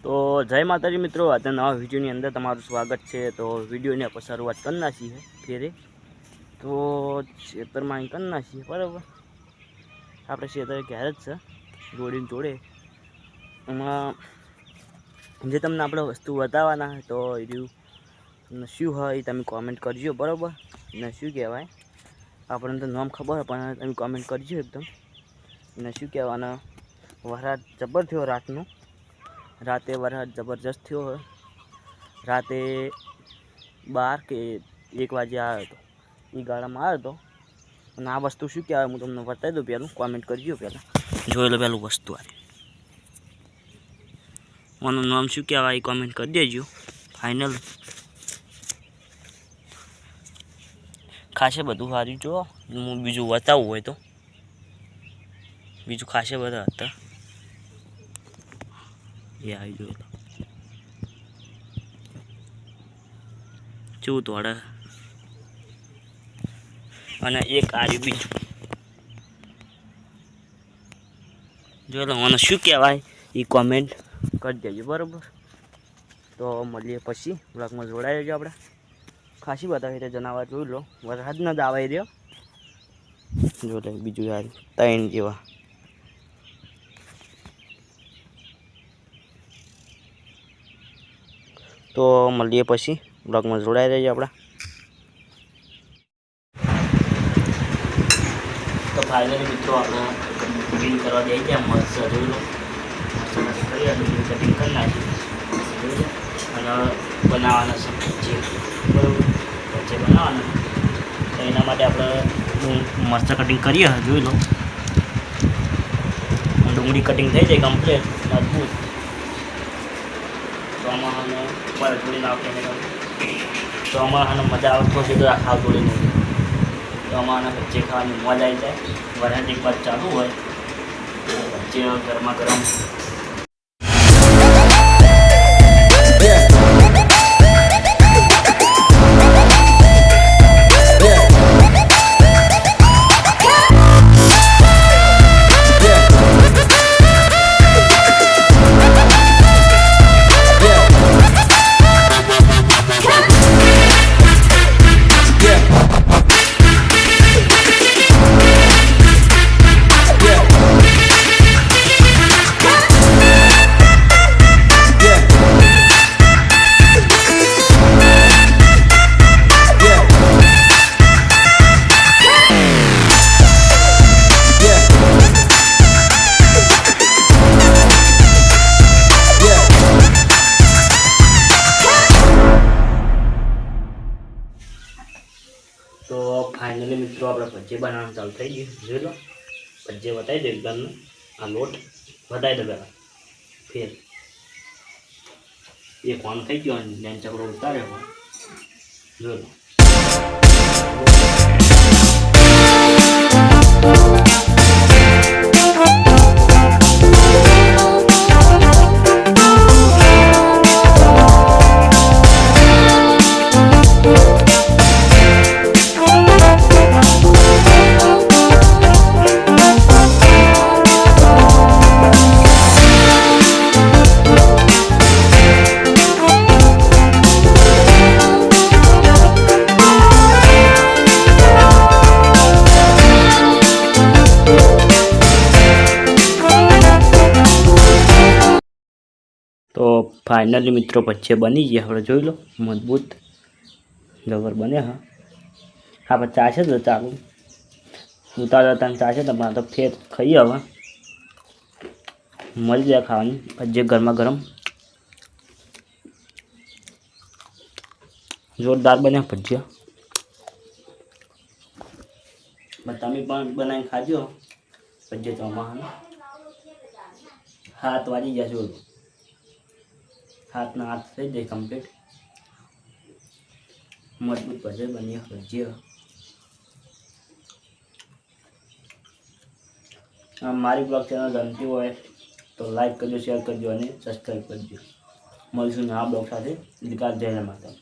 તો જય માતાજી મિત્રો, આજના નવા વિડીયોની અંદર તમારું સ્વાગત છે। તો વિડીયોની આપણે શરૂઆત કરી નાખી છે ફેરે તો ખેતરમાં અહીં કરી નાખીએ બરાબર। આપણે ખેતર ક્યારે જ છે જોડીને જોડે એમાં જે તમને આપણે વસ્તુ બતાવવાના હોય તો એ તમને શું હોય એ તમે કોમેન્ટ કરજો બરાબર। ને શું કહેવાય આપણને તો નામ ખબર હોય પણ તમે કોમેન્ટ કરજો એકદમ। ને શું કહેવાના વરસાદ જબર થયો રાતનો, राते वरसाद जबरदस्त थो। राते 12 के 1 वाजे आयो तो ये गाड़ा में आयो तो आ वस्तु शू क्या हूँ तमने बताई दूँ। पहलू कॉमेंट करजो, पहला जो लो पहलू वस्तु आ ओनु नाम शू क्या कॉमेंट कर देजो। फाइनल खासे बधु सारू जो हूँ बीजू बताऊँ हो तो बीजू खासे बधा था ये आई जो चू तोड़े અને એક આર્યું બીજું જો મને શું કહેવાય એ કોમેન્ટ કરી દેજો બરાબર। તો મળીએ પછી બ્લોગમાં જોડાઈ રહેજો। આપણે ખાસી બતાવી રીતે જનાવર જોઈ લો, વરસાદ ન જ આવે રહ્યો જો લે બીજું યાર ત્રણ જેવા। તો મળીએ પછી બ્લોગમાં જોડાઈ રહેજો આપણે। तो फाइनली मित्रों આપણે કટિંગ કરવા દઈએ છીએ। મસ્ત જોઈ લો, મસ્ત કરી કટિંગ કરી નાખી અને બનાવવાના છે ભજીયા બરાબર। ભજીયા બનાવવાના તો એના માટે આપણે મસ્ત કટિંગ કરીએ જોઈ લો। ડુંગળી કટિંગ થઈ જાય કમ્પ્લીટ મજબૂત। ચોમાસાને ઉપર જોડી નાખીને ચોમાસાને મજા આવતો છે તો આ ખાવ જોડી નહીં तो हमारा बच्चे खाने मजा आई जाए। वरसाद एक बार चालू हो बच्चे गर्मा गर्म तो फाइनली मित्रों अपने भज्जे बनाना चालू थी गए जो लो। भज्जे बताई दो एकदम आ लोट बताई दो पहला, फिर एक ऑन थी गयो चकड़ो उतारे जो लो। तो फाइनली मित्रों भज्जे बनी गए अपने जो लो मजबूत जबर बने। हाँ हाँ चाहे तो चालू उतार चाहे तो तो फिर खाई हवा मल जाए खाने भज्जे गर्मा गर्म जोरदार बने भज्जिया। તમે બનાવી ખાજો ભજીયા ચોમાસાના। હાથ વાજી જશો, हाथ ना हाथ થઈ જાય કમ્પ્લીટ મજબૂત ભજીયા બની ભજીયા। મારી બ્લોગ ચેનલ ગમતી હોય તો લાઈક કરજો, શેર કરજો અને સબસ્ક્રાઈબ કરજો। મળીશું નવા બ્લોગ સાથે। જય માતા।